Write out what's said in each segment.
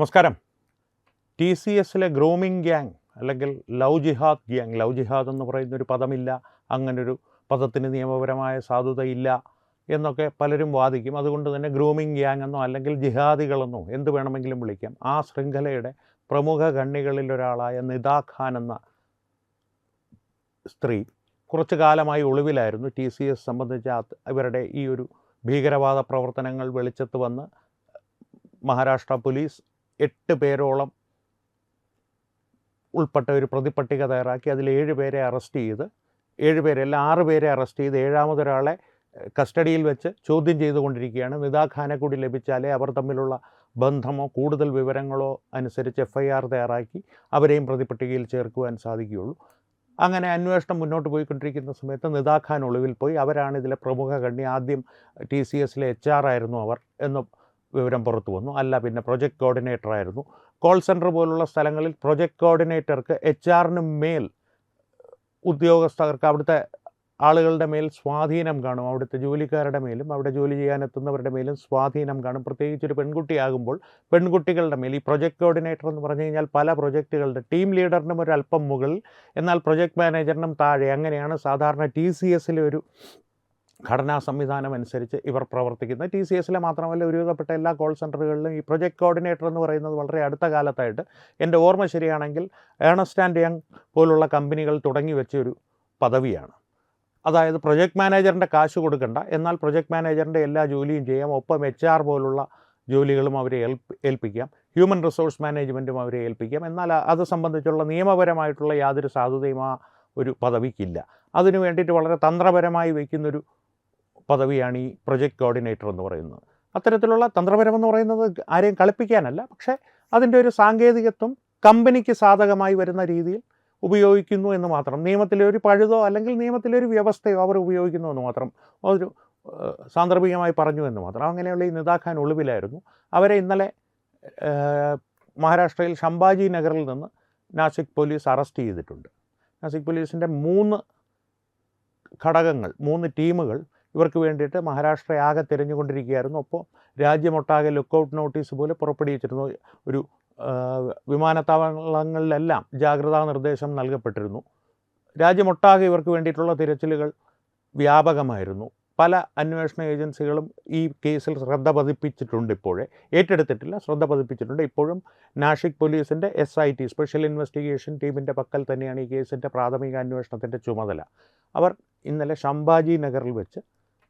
നമസ്കാരം. T C എസിലെ grooming gang അല്ലെങ്കിൽ ലവ് ജിഹാദ് ഗ്യാങ്, ലവ് ജിഹാദ് എന്ന് പറയുന്നൊരു പദമില്ല, അങ്ങനൊരു പദത്തിന് നിയമപരമായ സാധുതയില്ല എന്നൊക്കെ പലരും വാദിക്കും. അതുകൊണ്ട് തന്നെ ഗ്രൂമിംഗ് ഗ്യാങ് എന്നോ അല്ലെങ്കിൽ ജിഹാദികളെന്നോ എന്ത് വേണമെങ്കിലും വിളിക്കാം. ആ ശൃംഖലയുടെ പ്രമുഖ കണ്ണികളിലൊരാളായ നിദാ ഖാൻ എന്ന സ്ത്രീ കുറച്ചു കാലമായി ഒളിവിലായിരുന്നു. ടി സി എസ് സംബന്ധിച്ച ഇവരുടെ ഈ ഒരു ഭീകരവാദ പ്രവർത്തനങ്ങൾ വെളിച്ചത്ത് വന്ന് മഹാരാഷ്ട്ര പോലീസ് 8 പേരോളം ഉൾപ്പെട്ട ഒരു പ്രതിപട്ടിക തയ്യാറാക്കി. അതിൽ 7 പേരെ അറസ്റ്റ് ചെയ്ത്, 6 പേരെ അറസ്റ്റ് ചെയ്ത് 7ാമതൊരാളെ കസ്റ്റഡിയിൽ വെച്ച് ചോദ്യം ചെയ്തുകൊണ്ടിരിക്കുകയാണ്. നിദാ ഖാനെ കൂടി ലഭിച്ചാലേ അവർ തമ്മിലുള്ള ബന്ധമോ കൂടുതൽ വിവരങ്ങളോ അനുസരിച്ച് FIR തയ്യാറാക്കി അവരെയും പ്രതിപട്ടികയിൽ ചേർക്കുവാൻ സാധിക്കുകയുള്ളൂ. അങ്ങനെ അന്വേഷണം മുന്നോട്ട് പോയിക്കൊണ്ടിരിക്കുന്ന സമയത്ത് നിദാ ഖാൻ ഒളിവിൽ പോയി. അവരാണ് ഇതിലെ പ്രമുഖ കണ്ണി. ആദ്യം ടി സി എസിലെ HR ആയിരുന്നു അവർ എന്ന് വിവരം പുറത്തു വന്നു. അല്ല, പിന്നെ പ്രൊജക്ട് കോർഡിനേറ്റർ ആയിരുന്നു. കോൾ സെൻറ്റർ പോലുള്ള സ്ഥലങ്ങളിൽ പ്രൊജക്ട് കോർഡിനേറ്റർക്ക് HR-ന് മേൽ ഉദ്യോഗസ്ഥർക്ക്, അവിടുത്തെ ആളുകളുടെ മേൽ സ്വാധീനം കാണും. അവിടുത്തെ ജോലിക്കാരുടെ മേലും അവിടെ ജോലി ചെയ്യാനെത്തുന്നവരുടെ മേലും സ്വാധീനം കാണും. പ്രത്യേകിച്ചൊരു പെൺകുട്ടിയാകുമ്പോൾ പെൺകുട്ടികളുടെ മേൽ. ഈ പ്രൊജക്ട് കോർഡിനേറ്റർ എന്ന് പറഞ്ഞു കഴിഞ്ഞാൽ പല പ്രൊജക്റ്റുകളുടെ ടീം ലീഡറിനും ഒരു അല്പം മുകളിൽ, എന്നാൽ പ്രൊജക്ട് മാനേജറിനും താഴെ. അങ്ങനെയാണ് സാധാരണ ടി സി എസിലെ ഒരു ഘടനാ സംവിധാനം അനുസരിച്ച് ഇവർ പ്രവർത്തിക്കുന്നത്. ടി സി എസിലെ മാത്രമല്ല, ഒരുവിധപ്പെട്ട എല്ലാ കോൾ സെൻറ്ററുകളിലും ഈ പ്രൊജക്ട് കോർഡിനേറ്റർ എന്ന് പറയുന്നത് വളരെ അടുത്ത കാലത്തായിട്ട്, എൻ്റെ ഓർമ്മ ശരിയാണെങ്കിൽ ഏണസ്റ്റ് ആൻഡ് യങ് പോലുള്ള കമ്പനികൾ തുടങ്ങി വെച്ചൊരു പദവിയാണ്. അതായത് പ്രൊജക്ട് മാനേജറിൻ്റെ കാശ് കൊടുക്കണ്ട, എന്നാൽ പ്രൊജക്ട് മാനേജറിൻ്റെ എല്ലാ ജോലിയും ചെയ്യാം. ഒപ്പം HR പോലുള്ള ജോലികളും അവരെ ഏൽപ്പിക്കാം. ഹ്യൂമൻ റിസോഴ്സ് മാനേജ്മെൻറ്റും അവരെ ഏൽപ്പിക്കാം. എന്നാൽ അത് സംബന്ധിച്ചുള്ള നിയമപരമായിട്ടുള്ള യാതൊരു സാധുതയും ആ ഒരു പദവിക്കില്ല. അതിനു വേണ്ടിയിട്ട് വളരെ തന്ത്രപരമായി വയ്ക്കുന്നൊരു പദവിയാണ് ഈ പ്രൊജക്ട് കോർഡിനേറ്റർ എന്ന് പറയുന്നത്. അത്തരത്തിലുള്ള തന്ത്രപരമെന്ന് പറയുന്നത് ആരെയും കളിപ്പിക്കാനല്ല, പക്ഷേ അതിൻ്റെ ഒരു സാങ്കേതികത്വം കമ്പനിക്ക് സാധകമായി വരുന്ന രീതിയിൽ ഉപയോഗിക്കുന്നു എന്ന് മാത്രം. നിയമത്തിലെ ഒരു പഴുതോ അല്ലെങ്കിൽ നിയമത്തിലെ ഒരു വ്യവസ്ഥയോ അവർ ഉപയോഗിക്കുന്നു എന്ന് മാത്രം, ഒരു സാന്ദർഭികമായി പറഞ്ഞു എന്ന് മാത്രം. അങ്ങനെയുള്ള ഈ നിദാ ഖാൻ ഒളിവിലായിരുന്നു. അവരെ ഇന്നലെ മഹാരാഷ്ട്രയിൽ ശംഭാജി നഗറിൽ നിന്ന് നാസിക് പോലീസ് അറസ്റ്റ് ചെയ്തിട്ടുണ്ട്. നാസിക് പോലീസിൻ്റെ 3 ഘടകങ്ങൾ, 3 ടീമുകൾ ഇവർക്ക് വേണ്ടിയിട്ട് മഹാരാഷ്ട്രയാകെ തിരഞ്ഞുകൊണ്ടിരിക്കുകയായിരുന്നു. ഒപ്പം രാജ്യമൊട്ടാകെ ലുക്കൗട്ട് നോട്ടീസ് പോലെ പുറപ്പെടുവിച്ചിരുന്നു. ഒരു വിമാനത്താവളങ്ങളിലെല്ലാം ജാഗ്രതാ നിർദ്ദേശം നൽകപ്പെട്ടിരുന്നു. രാജ്യമൊട്ടാകെ ഇവർക്ക് വേണ്ടിയിട്ടുള്ള തിരച്ചിലുകൾ വ്യാപകമായിരുന്നു. പല അന്വേഷണ ഏജൻസികളും ഈ കേസിൽ ശ്രദ്ധ പതിപ്പിച്ചിട്ടുണ്ട്. ഇപ്പോഴേ ഏറ്റെടുത്തിട്ടില്ല, ശ്രദ്ധ പതിപ്പിച്ചിട്ടുണ്ട്. ഇപ്പോഴും നാഷിക് പോലീസിൻ്റെ SIT സ്പെഷ്യൽ ഇൻവെസ്റ്റിഗേഷൻ ടീമിൻ്റെ പക്കൽ തന്നെയാണ് ഈ കേസിൻ്റെ പ്രാഥമിക അന്വേഷണത്തിൻ്റെ ചുമതല. അവർ ഇന്നലെ ശംഭാജി നഗറിൽ വെച്ച്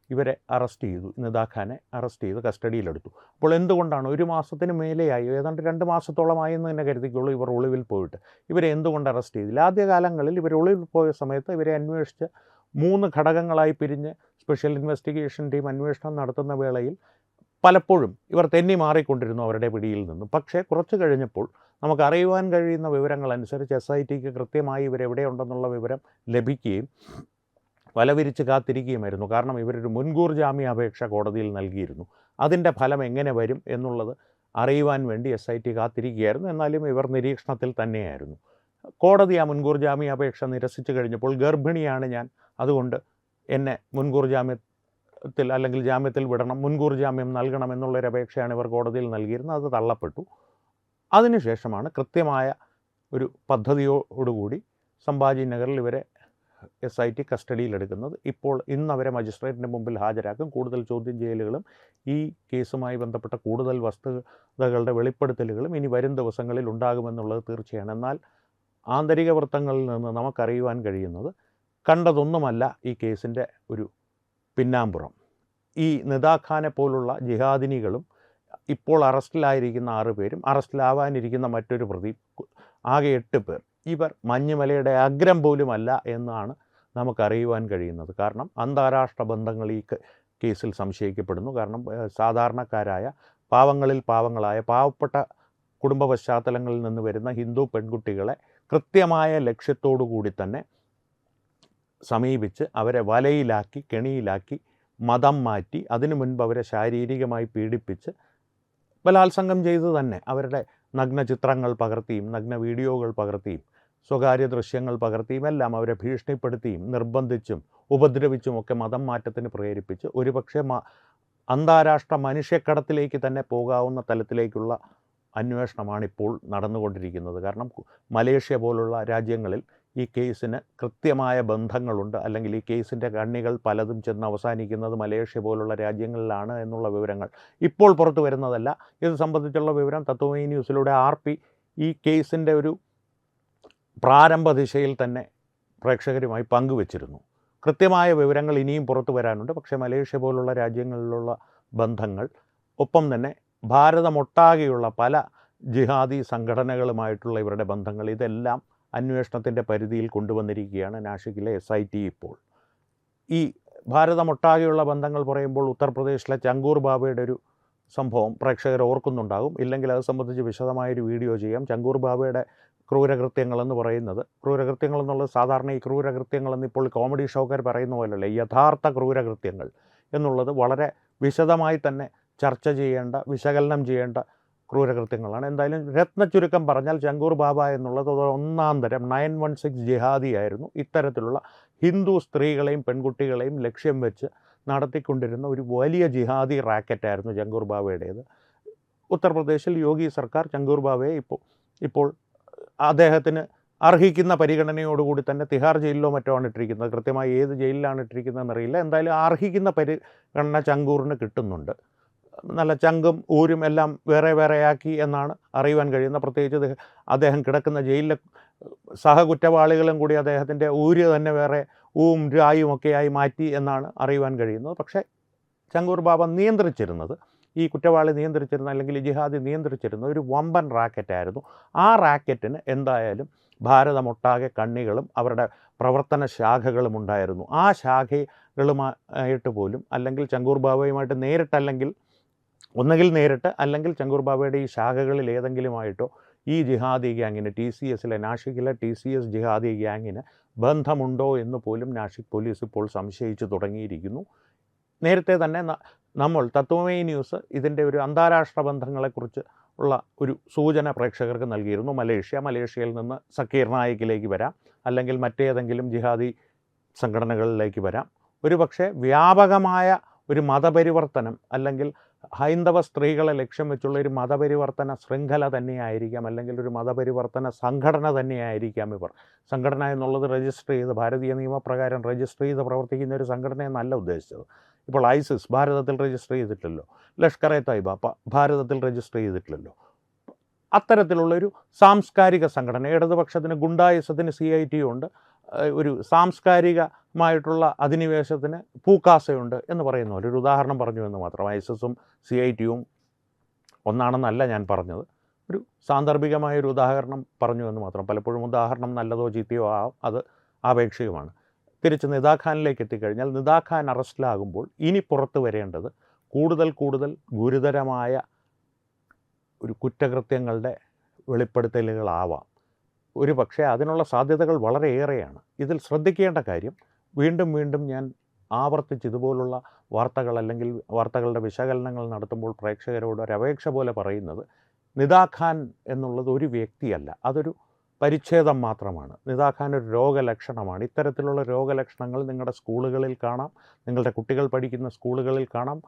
ഇവരെ അറസ്റ്റ് ചെയ്തു. നിദാ ഖാനെ അറസ്റ്റ് ചെയ്ത് കസ്റ്റഡിയിലെടുത്തു. അപ്പോൾ എന്തുകൊണ്ടാണ് 1 മാസത്തിന് മേലെയായി, ഏതാണ്ട് 2 മാസത്തോളമായി എന്ന് തന്നെ കരുതിക്കുള്ളൂ ഇവർ ഒളിവിൽ പോയിട്ട്, ഇവരെ എന്തുകൊണ്ട് അറസ്റ്റ് ചെയ്തില്ല? ആദ്യകാലങ്ങളിൽ ഇവർ ഒളിവിൽ പോയ സമയത്ത് ഇവരെ അന്വേഷിച്ച് 3 ഘടകങ്ങളായി പിരിഞ്ഞ് സ്പെഷ്യൽ ഇൻവെസ്റ്റിഗേഷൻ ടീം അന്വേഷണം നടത്തുന്ന വേളയിൽ പലപ്പോഴും ഇവർ തെന്നി മാറിക്കൊണ്ടിരുന്നു അവരുടെ പിടിയിൽ നിന്നും. പക്ഷേ കുറച്ച് കഴിഞ്ഞപ്പോൾ നമുക്ക് അറിയുവാൻ കഴിയുന്ന വിവരങ്ങളനുസരിച്ച് SITക്ക് കൃത്യമായി ഇവരെവിടെയുണ്ടെന്നുള്ള വിവരം ലഭിക്കുകയും വലവിരിച്ച് കാത്തിരിക്കുകയുമായിരുന്നു. കാരണം ഇവരൊരു മുൻകൂർ ജാമ്യാപേക്ഷ കോടതിയിൽ നൽകിയിരുന്നു. അതിൻ്റെ ഫലം എങ്ങനെ വരും എന്നുള്ളത് അറിയുവാൻ വേണ്ടി SIT കാത്തിരിക്കുകയായിരുന്നു. എന്നാലും ഇവർ നിരീക്ഷണത്തിൽ തന്നെയായിരുന്നു. കോടതി ആ മുൻകൂർ ജാമ്യാപേക്ഷ നിരസിച്ചു കഴിഞ്ഞപ്പോൾ, ഗർഭിണിയാണ് ഞാൻ, അതുകൊണ്ട് എന്നെ മുൻകൂർ ജാമ്യത്തിൽ അല്ലെങ്കിൽ ജാമ്യത്തിൽ വിടണം, മുൻകൂർ ജാമ്യം നൽകണം എന്നുള്ളൊരു അപേക്ഷയാണ് ഇവർ കോടതിയിൽ നൽകിയിരുന്നത്. അത് തള്ളപ്പെട്ടു. അതിനുശേഷമാണ് കൃത്യമായ ഒരു പദ്ധതിയോടുകൂടി ശംഭാജി നഗറിൽ ഇവരെ SIT കസ്റ്റഡിയിലെടുക്കുന്നത്. ഇന്ന് അവരെ മജിസ്ട്രേറ്റിൻ്റെ മുമ്പിൽ ഹാജരാക്കും. കൂടുതൽ ചോദ്യം ചെയ്യലുകളും ഈ കേസുമായി ബന്ധപ്പെട്ട കൂടുതൽ വസ്തുതകളുടെ വെളിപ്പെടുത്തലുകളും ഇനി വരും ദിവസങ്ങളിൽ ഉണ്ടാകുമെന്നുള്ളത് തീർച്ചയാണ്. എന്നാൽ ആന്തരിക വൃത്തങ്ങളിൽ നിന്ന് നമുക്കറിയുവാൻ കഴിയുന്നത് കണ്ടതൊന്നുമല്ല ഈ കേസിൻ്റെ ഒരു പിന്നാമ്പുറം. ഈ നിദാ ഖാനെ പോലുള്ള ജിഹാദിനികളും ഇപ്പോൾ അറസ്റ്റിലായിരിക്കുന്ന 6 പേരും അറസ്റ്റിലാവാനിരിക്കുന്ന മറ്റൊരു പ്രതി, ആകെ 8 പേർ, ഇവർ മഞ്ഞുമലയുടെ അഗ്രം പോലുമല്ല എന്നാണ് നമുക്കറിയുവാൻ കഴിയുന്നത്. കാരണം അന്താരാഷ്ട്ര ബന്ധങ്ങൾ ഈ കേസിൽ സംശയിക്കപ്പെടുന്നു. കാരണം സാധാരണക്കാരായ പാവങ്ങളിൽ പാവങ്ങളായ പാവപ്പെട്ട കുടുംബ പശ്ചാത്തലങ്ങളിൽ നിന്ന് വരുന്ന ഹിന്ദു പെൺകുട്ടികളെ കൃത്യമായ ലക്ഷ്യത്തോടു കൂടി തന്നെ സമീപിച്ച് അവരെ വലയിലാക്കി, കെണിയിലാക്കി, മതം മാറ്റി, അതിനു മുൻപ് അവരെ ശാരീരികമായി പീഡിപ്പിച്ച് ബലാത്സംഗം ചെയ്ത് തന്നെ അവരുടെ നഗ്ന ചിത്രങ്ങൾ പകർത്തിയും നഗ്ന വീഡിയോകൾ പകർത്തിയും സ്വകാര്യ ദൃശ്യങ്ങൾ പകർത്തിയും എല്ലാം അവരെ ഭീഷണിപ്പെടുത്തിയും നിർബന്ധിച്ചും ഉപദ്രവിച്ചുമൊക്കെ മതം മാറ്റത്തിന് പ്രേരിപ്പിച്ച് ഒരുപക്ഷെ അന്താരാഷ്ട്ര മനുഷ്യക്കടത്തിലേക്ക് തന്നെ പോകാവുന്ന തലത്തിലേക്കുള്ള അന്വേഷണമാണ് ഇപ്പോൾ നടന്നുകൊണ്ടിരിക്കുന്നത്. കാരണം മലേഷ്യ പോലുള്ള രാജ്യങ്ങളിൽ ഈ കേസിന് കൃത്യമായ ബന്ധങ്ങളുണ്ട്, അല്ലെങ്കിൽ ഈ കേസിൻ്റെ കണ്ണികൾ പലതും ചെന്ന് അവസാനിക്കുന്നത് മലേഷ്യ പോലുള്ള രാജ്യങ്ങളിലാണ് എന്നുള്ള വിവരങ്ങൾ ഇപ്പോൾ പുറത്തു വരുന്നതല്ല. ഇത് സംബന്ധിച്ചുള്ള വിവരം തത്വമയി ന്യൂസിലൂടെ ഈ കേസിൻ്റെ ഒരു പ്രാരംഭ ദിശയിൽ തന്നെ പ്രേക്ഷകരുമായി പങ്കുവച്ചിരുന്നു. കൃത്യമായ വിവരങ്ങൾ ഇനിയും പുറത്തു വരാനുണ്ട്. പക്ഷേ മലേഷ്യ പോലുള്ള രാജ്യങ്ങളിലുള്ള ബന്ധങ്ങൾ, ഒപ്പം തന്നെ ഭാരതമൊട്ടാകെയുള്ള പല ജിഹാദി സംഘടനകളുമായിട്ടുള്ള ഇവരുടെ ബന്ധങ്ങൾ, ഇതെല്ലാം അന്വേഷണത്തിൻ്റെ പരിധിയിൽ കൊണ്ടുവന്നിരിക്കുകയാണ് നാഷിക്കിലെ SIT. ഇപ്പോൾ ഈ ഭാരതമൊട്ടാകെയുള്ള ബന്ധങ്ങൾ പറയുമ്പോൾ ഉത്തർപ്രദേശിലെ ചങ്കൂർ ബാബയുടെ ഒരു സംഭവം പ്രേക്ഷകർ ഓർക്കുന്നുണ്ടാകും. ഇല്ലെങ്കിൽ അത് സംബന്ധിച്ച് വിശദമായൊരു വീഡിയോ ചെയ്യാം. ചങ്കൂർ ബാബയുടെ ക്രൂരകൃത്യങ്ങളെന്ന് പറയുന്നത്, ക്രൂരകൃത്യങ്ങളെന്നുള്ളത് സാധാരണ ഈ ക്രൂരകൃത്യങ്ങളെന്ന് ഇപ്പോൾ കോമഡി ഷോക്കാർ പറയുന്ന പോലെയല്ല, യഥാർത്ഥ ക്രൂരകൃത്യങ്ങൾ എന്നുള്ളത് വളരെ വിശദമായി തന്നെ ചർച്ച ചെയ്യേണ്ട, വിശകലനം ചെയ്യേണ്ട ക്രൂരകൃത്യങ്ങളാണ്. എന്തായാലും രത്നച്ചുരുക്കം പറഞ്ഞാൽ ചങ്കൂർ ബാബ എന്നുള്ളത് ഒന്നാം തരം 916 ജിഹാദിയായിരുന്നു. ഇത്തരത്തിലുള്ള ഹിന്ദു സ്ത്രീകളെയും പെൺകുട്ടികളെയും ലക്ഷ്യം വെച്ച് നടത്തിക്കൊണ്ടിരുന്ന ഒരു വലിയ ജിഹാദി റാക്കറ്റായിരുന്നു ചങ്കൂർ ബാബയുടേത്. ഉത്തർപ്രദേശിൽ യോഗി സർക്കാർ ചങ്കൂർ ബാബയെ ഇപ്പോൾ അദ്ദേഹത്തിന് അർഹിക്കുന്ന പരിഗണനയോടുകൂടി തന്നെ തിഹാർ ജയിലിലോ മറ്റോ ആണ് ഇട്ടിരിക്കുന്നത്. കൃത്യമായി ഏത് ജയിലിലാണ് ഇട്ടിരിക്കുന്നതെന്ന് അറിയില്ല. എന്തായാലും അർഹിക്കുന്ന പരിഗണന ചങ്കൂറിന് കിട്ടുന്നുണ്ട്. നല്ല ചങ്കും ഊരും എല്ലാം വേറെ വേറെയാക്കി എന്നാണ് അറിയുവാൻ കഴിയുന്നത്. പ്രത്യേകിച്ച് അദ്ദേഹം കിടക്കുന്ന ജയിലിലെ സഹകുറ്റവാളികളും കൂടി അദ്ദേഹത്തിൻ്റെ ഊര് തന്നെ വേറെ രായും ഒക്കെയായി മാറ്റി എന്നാണ് അറിയുവാൻ കഴിയുന്നത്. പക്ഷേ ചങ്കൂർ ബാബ നിയന്ത്രിച്ചിരുന്നത്, ഈ കുറ്റവാളി നിയന്ത്രിച്ചിരുന്ന, അല്ലെങ്കിൽ ഈ ജിഹാദി നിയന്ത്രിച്ചിരുന്ന ഒരു വമ്പൻ റാക്കറ്റായിരുന്നു. ആ റാക്കറ്റിന് എന്തായാലും ഭാരതമൊട്ടാകെ കണ്ണികളും അവരുടെ പ്രവർത്തന ശാഖകളും ഉണ്ടായിരുന്നു. ആ ശാഖകളുമായിട്ട് പോലും, അല്ലെങ്കിൽ ചങ്കൂർ ബാബയുമായിട്ട് ഒന്നുകിൽ നേരിട്ട് അല്ലെങ്കിൽ ചങ്കൂർ ബാബയുടെ ഈ ശാഖകളിൽ ഏതെങ്കിലുമായിട്ടോ ഈ ജിഹാദി ഗ്യാങ്ങിന്, നാഷിക്കിലെ TCS ജിഹാദി ഗ്യാങ്ങിന് ബന്ധമുണ്ടോ എന്ന് പോലും നാഷിക് പോലീസ് ഇപ്പോൾ സംശയിച്ചു തുടങ്ങിയിരിക്കുന്നു. നേരത്തെ തന്നെ നമ്മൾ തത്വമയി ന്യൂസ് ഇതിൻ്റെ ഒരു അന്താരാഷ്ട്ര ബന്ധങ്ങളെക്കുറിച്ച് ഉള്ള ഒരു സൂചന പ്രേക്ഷകർക്ക് നൽകിയിരുന്നു. മലേഷ്യയിൽ നിന്ന് സക്കീർ നായിക്കിലേക്ക് വരാം, അല്ലെങ്കിൽ മറ്റേതെങ്കിലും ജിഹാദി സംഘടനകളിലേക്ക് വരാം. ഒരു പക്ഷേ വ്യാപകമായ ഒരു മതപരിവർത്തനം, അല്ലെങ്കിൽ ഹൈന്ദവ സ്ത്രീകളെ ലക്ഷ്യം വെച്ചുള്ള ഒരു മതപരിവർത്തന ശൃംഖല തന്നെയായിരിക്കാം, അല്ലെങ്കിൽ ഒരു മതപരിവർത്തന സംഘടന തന്നെയായിരിക്കാം ഇവർ. സംഘടന എന്നുള്ളത് രജിസ്റ്റർ ചെയ്ത്, ഭാരതീയ നിയമപ്രകാരം രജിസ്റ്റർ ചെയ്ത് പ്രവർത്തിക്കുന്ന ഒരു സംഘടനയെന്നല്ല ഉദ്ദേശിച്ചത്. ഇപ്പോൾ ISIS ഭാരതത്തിൽ രജിസ്റ്റർ ചെയ്തിട്ടില്ലല്ലോ, ലഷ്കർ എ തൈബ ഭാരതത്തിൽ രജിസ്റ്റർ ചെയ്തിട്ടില്ലല്ലോ. അത്തരത്തിലുള്ളൊരു സാംസ്കാരിക സംഘടന, ഇടതുപക്ഷത്തിന് ഗുണ്ടായിസത്തിന് CIT ഉണ്ട്, ഒരു സാംസ്കാരികമായിട്ടുള്ള അധിനിവേശത്തിന് പൂക്കാസയുണ്ട് എന്ന് പറയുന്ന പോലെ ഒരു ഉദാഹരണം പറഞ്ഞു എന്ന് മാത്രം. ISISഉം CITയും ഒന്നാണെന്നല്ല ഞാൻ പറഞ്ഞത്, ഒരു സാന്ദർഭികമായൊരു ഉദാഹരണം പറഞ്ഞു എന്ന് മാത്രം. പലപ്പോഴും ഉദാഹരണം നല്ലതോ ചീത്തയോ അത് ആപേക്ഷികമാണ്. തിരിച്ച് നിദാഖാനിലേക്ക് എത്തിക്കഴിഞ്ഞാൽ, നിദാഖാൻ അറസ്റ്റിലാകുമ്പോൾ ഇനി പുറത്തു വരേണ്ടത് കൂടുതൽ ഗുരുതരമായ ഒരു കുറ്റകൃത്യങ്ങളുടെ വെളിപ്പെടുത്തലുകളാവാം. ഒരു പക്ഷേ അതിനുള്ള സാധ്യതകൾ വളരെയേറെയാണ്. ഇതിൽ ശ്രദ്ധിക്കേണ്ട കാര്യം, വീണ്ടും ഞാൻ ആവർത്തിച്ച് ഇതുപോലുള്ള വാർത്തകൾ, അല്ലെങ്കിൽ വാർത്തകളുടെ വിശകലനങ്ങൾ നടത്തുമ്പോൾ പ്രേക്ഷകരോട് ഒരപേക്ഷ പോലെ പറയുന്നത്, നിദാഖാൻ എന്നുള്ളത് ഒരു വ്യക്തിയല്ല, അതൊരു പരിച്ഛേദം മാത്രമാണ്. നിദാഖാൻ ഒരു രോഗലക്ഷണമാണ്. ഇത്തരത്തിലുള്ള രോഗലക്ഷണങ്ങൾ നിങ്ങളുടെ സ്കൂളുകളിൽ കാണാം, നിങ്ങളുടെ കുട്ടികൾ പഠിക്കുന്ന സ്കൂളുകളിൽ കാണാം,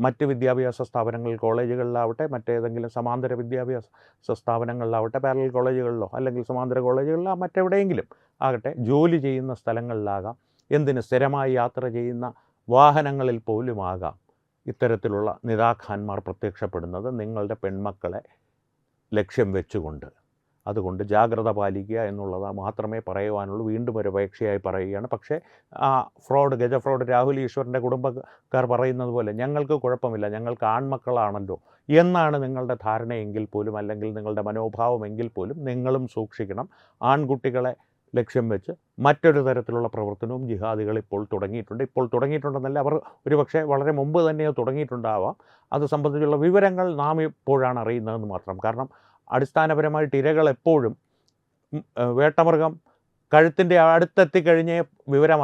മറ്റ് വിദ്യാഭ്യാസ സ്ഥാപനങ്ങളിൽ, കോളേജുകളിലാവട്ടെ, മറ്റേതെങ്കിലും സമാന്തര വിദ്യാഭ്യാസ സ്ഥാപനങ്ങളിലാവട്ടെ, പാരലൽ കോളേജുകളിലോ അല്ലെങ്കിൽ സമാന്തര കോളേജുകളിലോ മറ്റെവിടെയെങ്കിലും ആകട്ടെ, ജോലി ചെയ്യുന്ന സ്ഥലങ്ങളിലാകാം, സ്ഥിരമായി യാത്ര ചെയ്യുന്ന വാഹനങ്ങളിൽ പോലുമാകാം ഇത്തരത്തിലുള്ള നിദാഖാന്മാർ പ്രത്യക്ഷപ്പെടുന്നത് നിങ്ങളുടെ പെൺമക്കളെ ലക്ഷ്യം വെച്ചുകൊണ്ട്. അതുകൊണ്ട് ജാഗ്രത പാലിക്കുക എന്നുള്ളത് മാത്രമേ പറയുവാനുള്ളൂ. വീണ്ടും ഒരു അപേക്ഷയായി പറയുകയാണ്. പക്ഷേ ഗജ ഫ്രോഡ് രാഹുൽ ഈശ്വറിൻ്റെ കുടുംബക്കാർ പറയുന്നത് പോലെ ഞങ്ങൾക്ക് കുഴപ്പമില്ല, ഞങ്ങൾക്ക് ആൺമക്കളാണല്ലോ എന്നാണ് നിങ്ങളുടെ ധാരണയെങ്കിൽ പോലും, അല്ലെങ്കിൽ നിങ്ങളുടെ മനോഭാവമെങ്കിൽ പോലും, നിങ്ങളും സൂക്ഷിക്കണം. ആൺകുട്ടികളെ ലക്ഷ്യം വെച്ച് മറ്റൊരു തരത്തിലുള്ള പ്രവർത്തനവും ജിഹാദികൾ ഇപ്പോൾ തുടങ്ങിയിട്ടുണ്ടെന്നല്ല, അവർ ഒരുപക്ഷെ വളരെ മുമ്പ് തന്നെ തുടങ്ങിയിട്ടുണ്ടാവാം. അത് സംബന്ധിച്ചുള്ള വിവരങ്ങൾ നാം ഇപ്പോഴാണ് അറിയുന്നതെന്ന് മാത്രം. കാരണം അടിസ്ഥാനപരമായിട്ട് ഇരകൾ എപ്പോഴും വേട്ടമൃഗം കഴുത്തിൻ്റെ അടുത്തെത്തിക്കഴിഞ്ഞേ വിവരം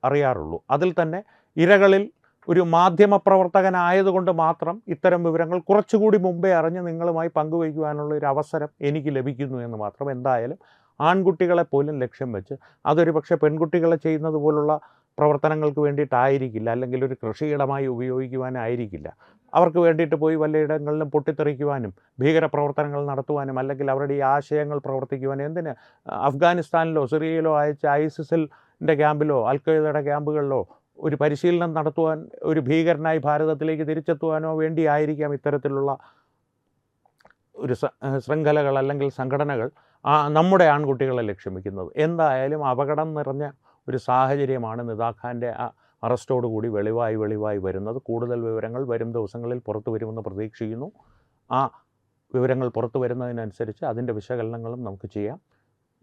അറിയാറുള്ളൂ. അതിൽ തന്നെ ഇരകളിൽ ഒരു മാധ്യമപ്രവർത്തകനായതുകൊണ്ട് മാത്രം ഇത്തരം വിവരങ്ങൾ കുറച്ചുകൂടി മുമ്പേ അറിഞ്ഞ് നിങ്ങളുമായി പങ്കുവയ്ക്കുവാനുള്ള ഒരു അവസരം എനിക്ക് ലഭിക്കുന്നു എന്ന് മാത്രം. എന്തായാലും ആൺകുട്ടികളെ പോലും ലക്ഷ്യം വെച്ച്, അതൊരു പക്ഷേ പെൺകുട്ടികളെ ചെയ്യുന്നത് പോലുള്ള പ്രവർത്തനങ്ങൾക്ക് വേണ്ടിയിട്ടായിരിക്കില്ല, അല്ലെങ്കിൽ ഒരു കൃഷിയിടമായി ഉപയോഗിക്കുവാനായിരിക്കില്ല. അവർക്ക് വേണ്ടിയിട്ട് പോയി വല്ലയിടങ്ങളിലും പൊട്ടിത്തെറിക്കുവാനും ഭീകരപ്രവർത്തനങ്ങൾ നടത്തുവാനും അല്ലെങ്കിൽ അവരുടെ ഈ ആശയങ്ങൾ പ്രവർത്തിക്കുവാനും എന്തിന് അഫ്ഗാനിസ്ഥാനിലോ സിറിയയിലോ അയച്ച ഐസിസിൻ്റെ ക്യാമ്പിലോ അൽഖയ്ദയുടെ ക്യാമ്പുകളിലോ ഒരു പരിശീലനം നടത്തുവാൻ ഒരു ഭീകരനായി ഭാരതത്തിലേക്ക് തിരിച്ചെത്തുവാനോ വേണ്ടിയായിരിക്കാം ഇത്തരത്തിലുള്ള ഒരു ശൃംഖലകൾ അല്ലെങ്കിൽ സംഘടനകൾ നമ്മുടെ ആൺകുട്ടികളെ ലക്ഷ്യം വയ്ക്കുന്നത്. എന്തായാലും അപകടം നിറഞ്ഞ ഒരു സാഹചര്യമാണ് നിദാഖാൻ്റെ അറസ്റ്റോടുകൂടി വെളിവായി വരുന്നത്. കൂടുതൽ വിവരങ്ങൾ വരും ദിവസങ്ങളിൽ പുറത്തു വരുമെന്ന് പ്രതീക്ഷിക്കുന്നു. ആ വിവരങ്ങൾ പുറത്തു വരുന്നതിനനുസരിച്ച് അതിൻ്റെ വിശകലനങ്ങളും നമുക്ക് ചെയ്യാം.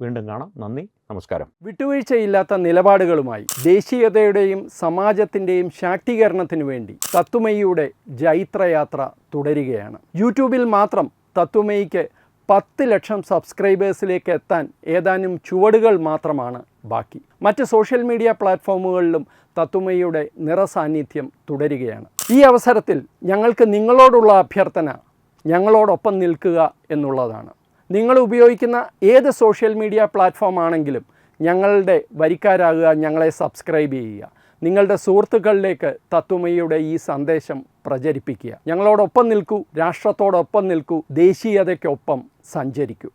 വീണ്ടും കാണാം. നന്ദി, നമസ്കാരം. വിട്ടുവീഴ്ചയില്ലാത്ത നിലപാടുകളുമായി ദേശീയതയുടെയും സമാജത്തിൻ്റെയും ശാക്തീകരണത്തിനു വേണ്ടി തത്വമയിയുടെ ജൈത്രയാത്ര തുടരുകയാണ്. യൂട്യൂബിൽ മാത്രം തത്വമയിക്ക് 10 ലക്ഷം സബ്സ്ക്രൈബേഴ്സിലേക്ക് എത്താൻ ഏതാനും ചുവടുകൾ മാത്രമാണ് ബാക്കി. മറ്റ് സോഷ്യൽ മീഡിയ പ്ലാറ്റ്ഫോമുകളിലും തത്വമയിയുടെ നിറസാന്നിധ്യം തുടരുകയാണ്. ഈ അവസരത്തിൽ ഞങ്ങൾക്ക് നിങ്ങളോടുള്ള അഭ്യർത്ഥന ഞങ്ങളോടൊപ്പം നിൽക്കുക എന്നുള്ളതാണ്. നിങ്ങൾ ഉപയോഗിക്കുന്ന ഏത് സോഷ്യൽ മീഡിയ പ്ലാറ്റ്ഫോം ആണെങ്കിലും ഞങ്ങളുടെ വരിക്കാരാകുക, ഞങ്ങളെ സബ്സ്ക്രൈബ് ചെയ്യുക, നിങ്ങളുടെ സുഹൃത്തുക്കളിലേക്ക് തത്വമയിയുടെ ഈ സന്ദേശം പ്രചരിപ്പിക്കുക. ഞങ്ങളോടൊപ്പം നിൽക്കൂ, രാഷ്ട്രത്തോടൊപ്പം നിൽക്കൂ, ദേശീയതയ്ക്കൊപ്പം സഞ്ചരിക്കൂ.